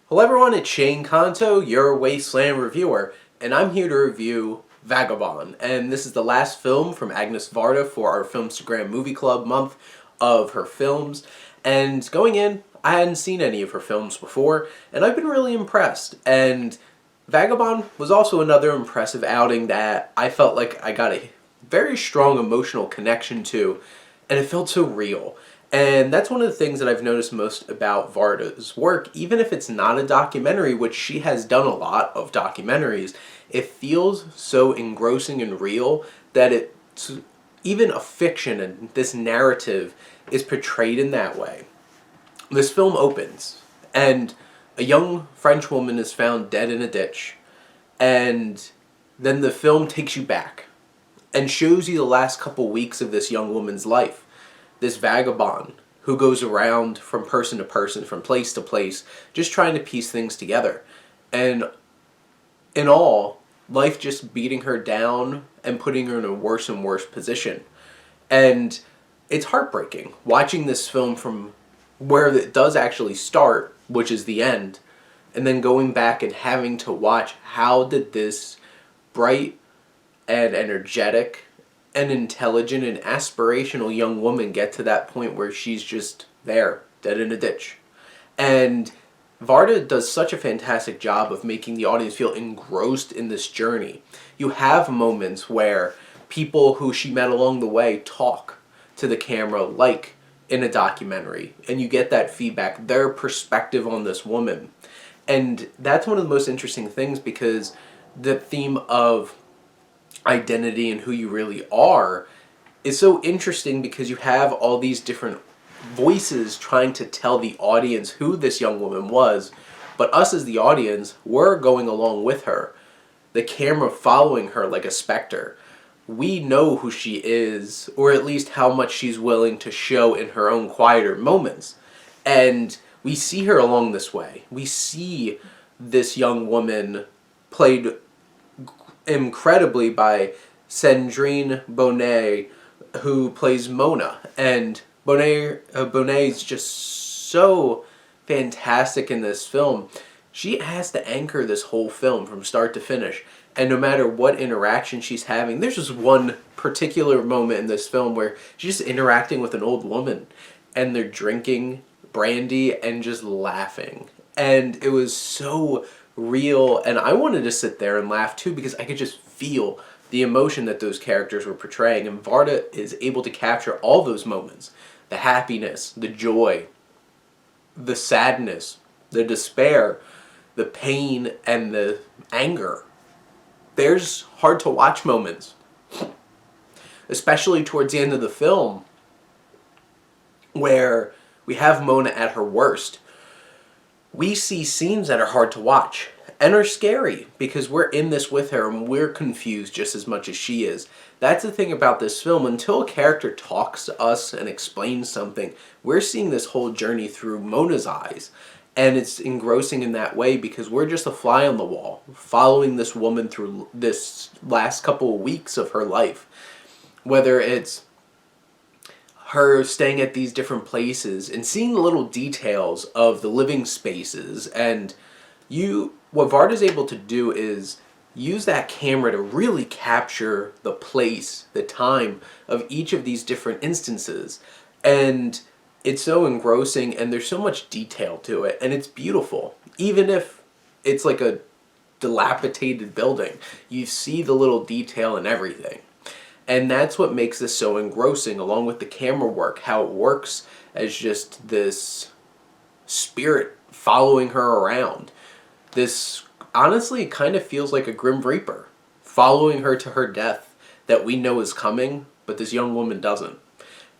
Hello everyone, it's Shane Kanto, your Wasteland reviewer, and I'm here to review Vagabond. And this is the last film from Agnes Varda for our Filmstagram Movie Club month of her films. And going in, I hadn't seen any of her films before, and I've been really impressed. And Vagabond was also another impressive outing that I felt like I got a very strong emotional connection to, and it felt so real. And that's one of the things that I've noticed most about Varda's work, even if it's not a documentary, which she has done a lot of documentaries, it feels so engrossing and real that it's even a fiction and this narrative is portrayed in that way. This film opens, and a young French woman is found dead in a ditch, and then the film takes you back and shows you the last couple weeks of this young woman's life. This vagabond who goes around from person to person, from place to place, just trying to piece things together. And in all, life just beating her down and putting her in a worse and worse position. And it's heartbreaking watching this film from where it does actually start, which is the end, and then going back and having to watch how did this bright and energetic and intelligent and aspirational young woman get to that point where she's just there, dead in a ditch. And Varda does such a fantastic job of making the audience feel engrossed in this journey. You have moments where people who she met along the way talk to the camera like in a documentary, and you get that feedback, their perspective on this woman. And that's one of the most interesting things, because the theme of identity and who you really are is so interesting, because you have all these different voices trying to tell the audience who this young woman was, but us as the audience, we're going along with her. The camera following her like a specter. We know who she is, or at least how much she's willing to show in her own quieter moments. And we see her along this way. We see this young woman played incredibly by Sandrine Bonnet, who plays Mona. And Bonnet is just so fantastic in this film. She has to anchor this whole film from start to finish. And no matter what interaction she's having, there's just one particular moment in this film where she's just interacting with an old woman, and they're drinking brandy and just laughing. And it was so real, and I wanted to sit there and laugh too, because I could just feel the emotion that those characters were portraying. And Varda is able to capture all those moments. The happiness, the joy, the sadness, the despair, the pain, and the anger. There's hard to watch moments, especially towards the end of the film, where we have Mona at her worst. We see scenes that are hard to watch and are scary, because we're in this with her and we're confused just as much as she is. That's the thing about this film. Until a character talks to us and explains something, we're seeing this whole journey through Mona's eyes. And it's engrossing in that way, because we're just a fly on the wall, following this woman through this last couple of weeks of her life. Whether it's her staying at these different places and seeing the little details of the living spaces. And what Varda's able to do is use that camera to really capture the place, the time of each of these different instances. And it's so engrossing, and there's so much detail to it, and it's beautiful. Even if it's like a dilapidated building, you see the little detail in everything. And that's what makes this so engrossing, along with the camera work, how it works as just this spirit following her around. This honestly kind of feels like a Grim Reaper, following her to her death that we know is coming, but this young woman doesn't.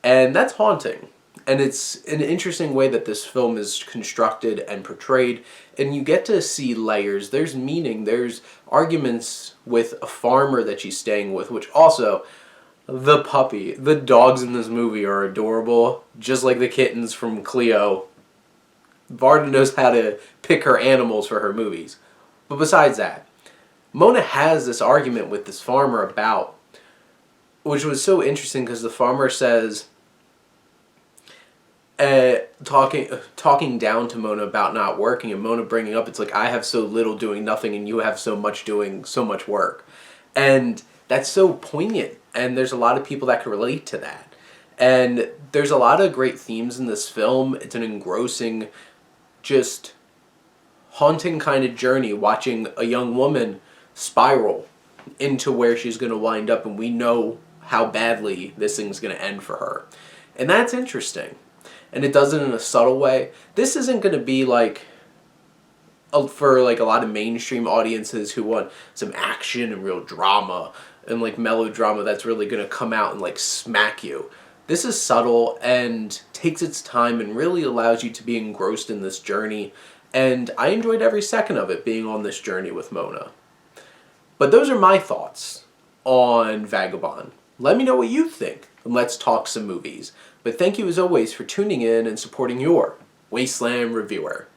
And that's haunting. And it's an interesting way that this film is constructed and portrayed, and you get to see layers. There's meaning, there's arguments with a farmer that she's staying with, which also, the puppy, the dogs in this movie are adorable, just like the kittens from Cleo. Varda knows how to pick her animals for her movies. But besides that, Mona has this argument with this farmer about, which was so interesting, because the farmer says, talking down to Mona about not working, and Mona bringing up, it's like, I have so little doing nothing and you have so much doing so much work. And that's so poignant, and there's a lot of people that can relate to that. And there's a lot of great themes in this film. It's an engrossing, just haunting kind of journey, watching a young woman spiral into where she's going to wind up, and we know how badly this thing's going to end for her. And that's interesting. And it does it in a subtle way. This isn't going to be like, for like a lot of mainstream audiences who want some action and real drama and like melodrama that's really going to come out and like smack you. This is subtle and takes its time and really allows you to be engrossed in this journey. And I enjoyed every second of it, being on this journey with Mona. But those are my thoughts on Vagabond. Let me know what you think, and let's talk some movies. But thank you as always for tuning in and supporting your Wasteland reviewer.